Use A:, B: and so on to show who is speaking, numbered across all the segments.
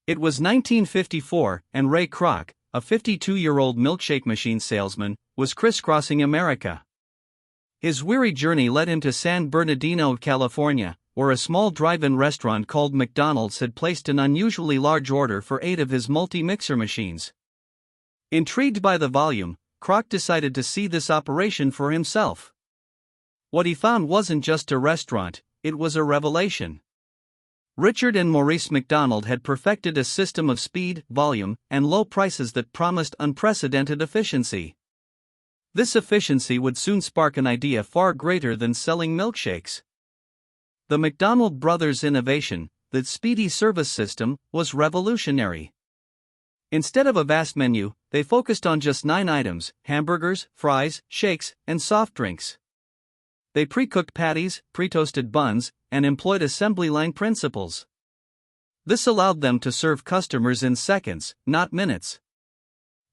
A: It was 1954, and Ray Kroc, a 52-year-old milkshake machine salesman, was crisscrossing America. His weary journey led him to San Bernardino, California, where a small drive-in restaurant called McDonald's had placed an unusually large order for 8 of his multi-mixer machines. Intrigued by the volume, Kroc decided to see this operation for himself. What he found wasn't just a restaurant, it was a revelation. Richard and Maurice McDonald had perfected a system of speed, volume, and low prices that promised unprecedented efficiency. This efficiency would soon spark an idea far greater than selling milkshakes. The McDonald brothers' innovation, the speedy service system, was revolutionary. Instead of a vast menu, they focused on just 9 items: hamburgers, fries, shakes, and soft drinks. They pre-cooked patties, pre-toasted buns, and employed assembly line principles. This allowed them to serve customers in seconds, not minutes.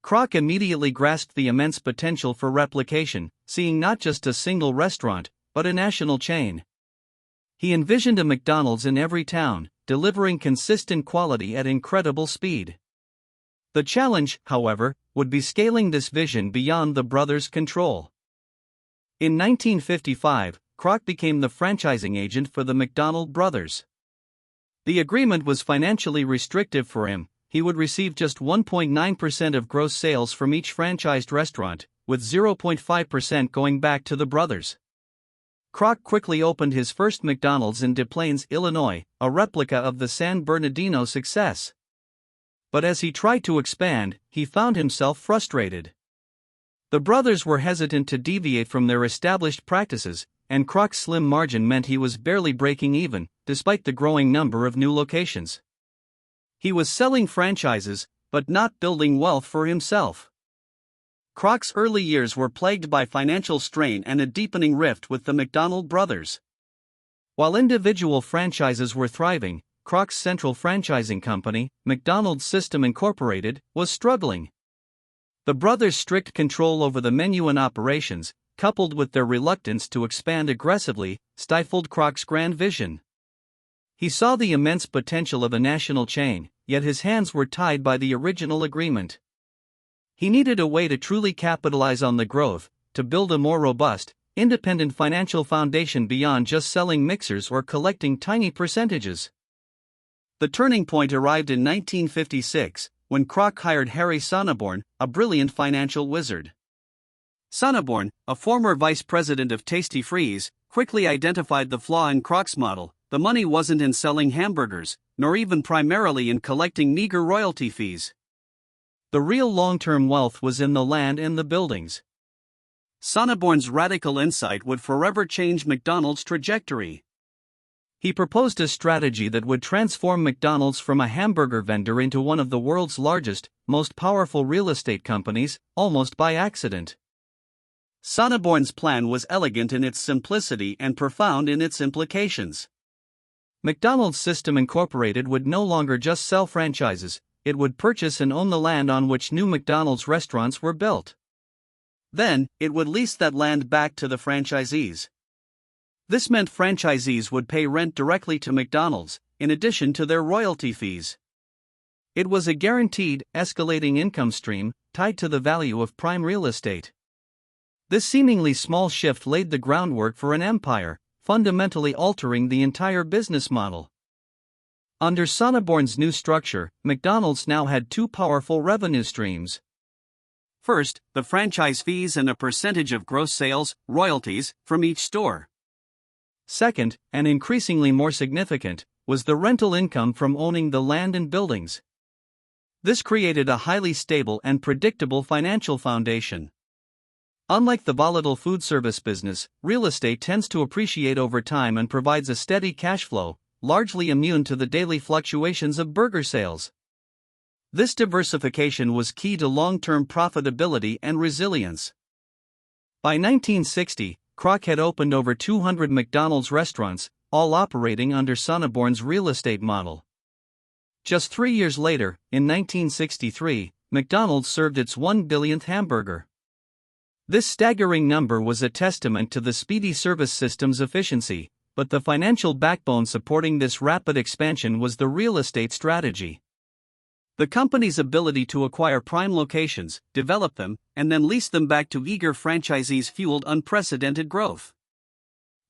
A: Kroc immediately grasped the immense potential for replication, seeing not just a single restaurant, but a national chain. He envisioned a McDonald's in every town, delivering consistent quality at incredible speed. The challenge, however, would be scaling this vision beyond the brothers' control. In 1955, Kroc became the franchising agent for the McDonald brothers. The agreement was financially restrictive for him. He would receive just 1.9% of gross sales from each franchised restaurant, with 0.5% going back to the brothers. Kroc quickly opened his first McDonald's in Des Plaines, Illinois, a replica of the San Bernardino success. But as he tried to expand, he found himself frustrated. The brothers were hesitant to deviate from their established practices, and Kroc's slim margin meant he was barely breaking even, despite the growing number of new locations. He was selling franchises, but not building wealth for himself. Kroc's early years were plagued by financial strain and a deepening rift with the McDonald brothers. While individual franchises were thriving, Kroc's central franchising company, McDonald's System Incorporated, was struggling. The brothers' strict control over the menu and operations, coupled with their reluctance to expand aggressively, stifled Kroc's grand vision. He saw the immense potential of a national chain, yet his hands were tied by the original agreement. He needed a way to truly capitalize on the growth, to build a more robust, independent financial foundation beyond just selling mixers or collecting tiny percentages. The turning point arrived in 1956, when Kroc hired Harry Sonneborn, a brilliant financial wizard. Sonneborn, a former vice president of Tasty Freeze, quickly identified the flaw in Kroc's model. The money wasn't in selling hamburgers, nor even primarily in collecting meager royalty fees. The real long-term wealth was in the land and the buildings. Sonneborn's radical insight would forever change McDonald's trajectory. He proposed a strategy that would transform McDonald's from a hamburger vendor into one of the world's largest, most powerful real estate companies, almost by accident. Sonneborn's plan was elegant in its simplicity and profound in its implications. McDonald's System Incorporated would no longer just sell franchises, it would purchase and own the land on which new McDonald's restaurants were built. Then, it would lease that land back to the franchisees. This meant franchisees would pay rent directly to McDonald's, in addition to their royalty fees. It was a guaranteed, escalating income stream, tied to the value of prime real estate. This seemingly small shift laid the groundwork for an empire, fundamentally altering the entire business model. Under Sonneborn's new structure, McDonald's now had 2 powerful revenue streams. First, the franchise fees and a percentage of gross sales, royalties, from each store. Second, and increasingly more significant, was the rental income from owning the land and buildings. This created a highly stable and predictable financial foundation. Unlike the volatile food service business, real estate tends to appreciate over time and provides a steady cash flow, largely immune to the daily fluctuations of burger sales. This diversification was key to long-term profitability and resilience. By 1960, Kroc had opened over 200 McDonald's restaurants, all operating under Sonneborn's real estate model. Just 3 years later, in 1963, McDonald's served its 1 billionth hamburger. This staggering number was a testament to the speedy service system's efficiency, but the financial backbone supporting this rapid expansion was the real estate strategy. The company's ability to acquire prime locations, develop them, and then lease them back to eager franchisees fueled unprecedented growth.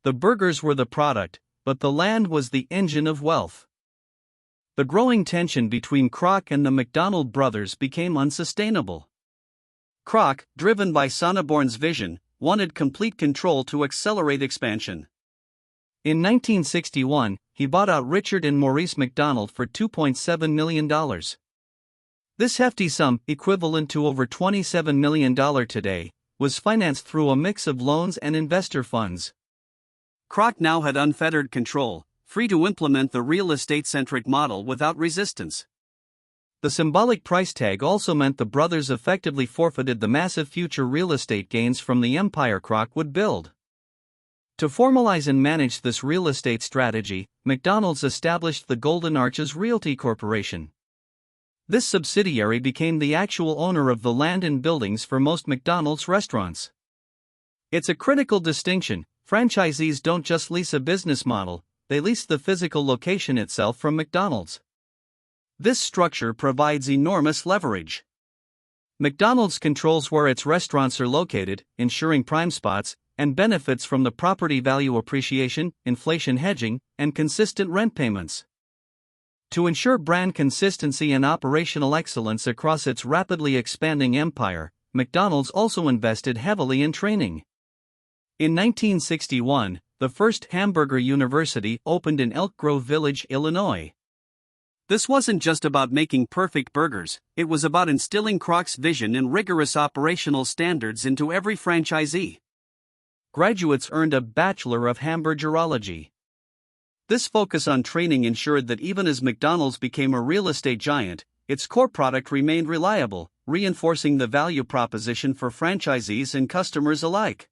A: The burgers were the product, but the land was the engine of wealth. The growing tension between Kroc and the McDonald brothers became unsustainable. Kroc, driven by Sonneborn's vision, wanted complete control to accelerate expansion. In 1961, he bought out Richard and Maurice McDonald for $2.7 million. This hefty sum, equivalent to over $27 million today, was financed through a mix of loans and investor funds. Kroc now had unfettered control, free to implement the real estate-centric model without resistance. The symbolic price tag also meant the brothers effectively forfeited the massive future real estate gains from the empire Kroc would build. To formalize and manage this real estate strategy, McDonald's established the Golden Arches Realty Corporation. This subsidiary became the actual owner of the land and buildings for most McDonald's restaurants. It's a critical distinction: franchisees don't just lease a business model, they lease the physical location itself from McDonald's. This structure provides enormous leverage. McDonald's controls where its restaurants are located, ensuring prime spots, and benefits from the property value appreciation, inflation hedging, and consistent rent payments. To ensure brand consistency and operational excellence across its rapidly expanding empire, McDonald's also invested heavily in training. In 1961, the first hamburger university opened in Elk Grove Village, Illinois. This wasn't just about making perfect burgers, it was about instilling Kroc's vision and rigorous operational standards into every franchisee. Graduates earned a Bachelor of Hamburgerology. This focus on training ensured that even as McDonald's became a real estate giant, its core product remained reliable, reinforcing the value proposition for franchisees and customers alike.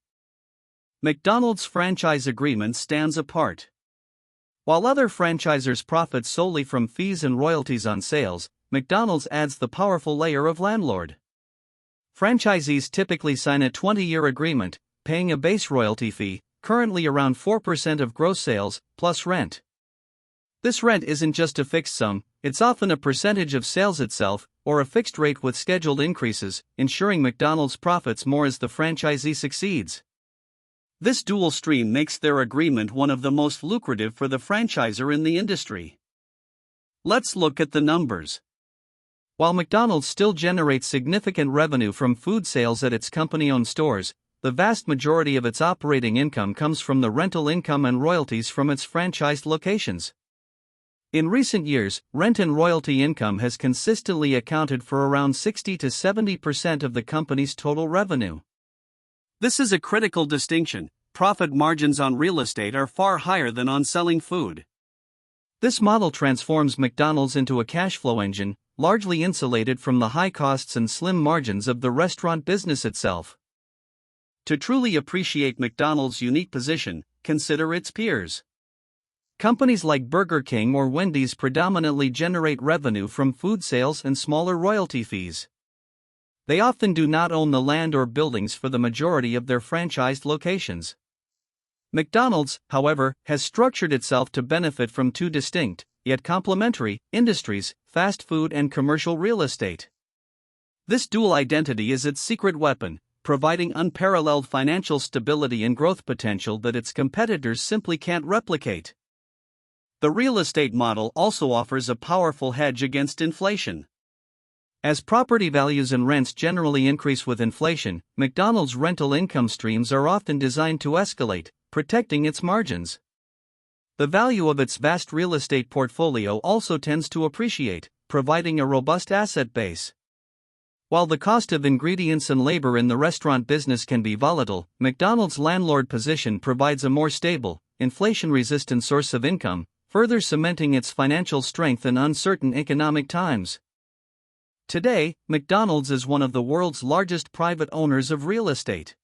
A: McDonald's franchise agreement stands apart. While other franchisors profit solely from fees and royalties on sales, McDonald's adds the powerful layer of landlord. Franchisees typically sign a 20-year agreement, paying a base royalty fee, currently around 4% of gross sales, plus rent. This rent isn't just a fixed sum, it's often a percentage of sales itself, or a fixed rate with scheduled increases, ensuring McDonald's profits more as the franchisee succeeds. This dual stream makes their agreement one of the most lucrative for the franchisor in the industry. Let's look at the numbers. While McDonald's still generates significant revenue from food sales at its company-owned stores, the vast majority of its operating income comes from the rental income and royalties from its franchised locations. In recent years, rent and royalty income has consistently accounted for around 60 to 70% of the company's total revenue. This is a critical distinction. Profit margins on real estate are far higher than on selling food. This model transforms McDonald's into a cash flow engine, largely insulated from the high costs and slim margins of the restaurant business itself. To truly appreciate McDonald's unique position, consider its peers. Companies like Burger King or Wendy's predominantly generate revenue from food sales and smaller royalty fees. They often do not own the land or buildings for the majority of their franchised locations. McDonald's, however, has structured itself to benefit from two distinct, yet complementary, industries: fast food and commercial real estate. This dual identity is its secret weapon, providing unparalleled financial stability and growth potential that its competitors simply can't replicate. The real estate model also offers a powerful hedge against inflation. As property values and rents generally increase with inflation, McDonald's rental income streams are often designed to escalate, protecting its margins. The value of its vast real estate portfolio also tends to appreciate, providing a robust asset base. While the cost of ingredients and labor in the restaurant business can be volatile, McDonald's landlord position provides a more stable, inflation-resistant source of income, further cementing its financial strength in uncertain economic times. Today, McDonald's is one of the world's largest private owners of real estate.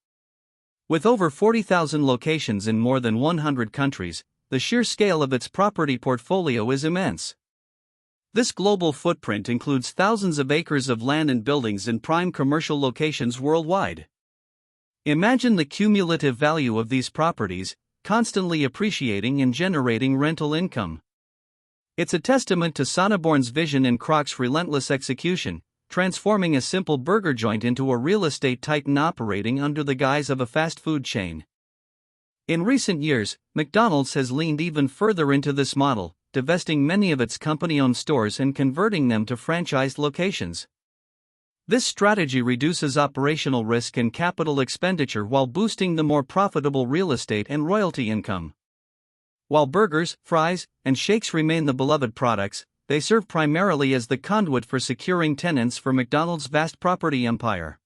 A: With over 40,000 locations in more than 100 countries, the sheer scale of its property portfolio is immense. This global footprint includes thousands of acres of land and buildings in prime commercial locations worldwide. Imagine the cumulative value of these properties, constantly appreciating and generating rental income. It's a testament to Sonneborn's vision and Kroc's relentless execution, transforming a simple burger joint into a real estate titan operating under the guise of a fast food chain. In recent years, McDonald's has leaned even further into this model, divesting many of its company-owned stores and converting them to franchised locations. This strategy reduces operational risk and capital expenditure while boosting the more profitable real estate and royalty income. While burgers, fries, and shakes remain the beloved products, they serve primarily as the conduit for securing tenants for McDonald's vast property empire.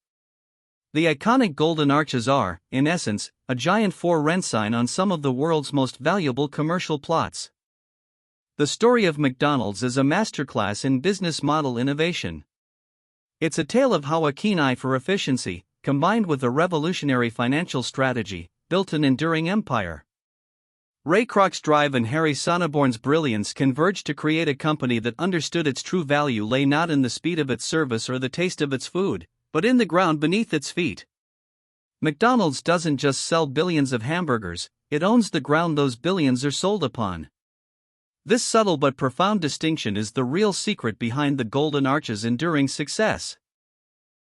A: The iconic golden arches are, in essence, a giant for rent sign on some of the world's most valuable commercial plots. The story of McDonald's is a masterclass in business model innovation. It's a tale of how a keen eye for efficiency, combined with a revolutionary financial strategy, built an enduring empire. Ray Kroc's drive and Harry Sonneborn's brilliance converged to create a company that understood its true value lay not in the speed of its service or the taste of its food, but in the ground beneath its feet. McDonald's doesn't just sell billions of hamburgers, it owns the ground those billions are sold upon. This subtle but profound distinction is the real secret behind the Golden Arch's enduring success.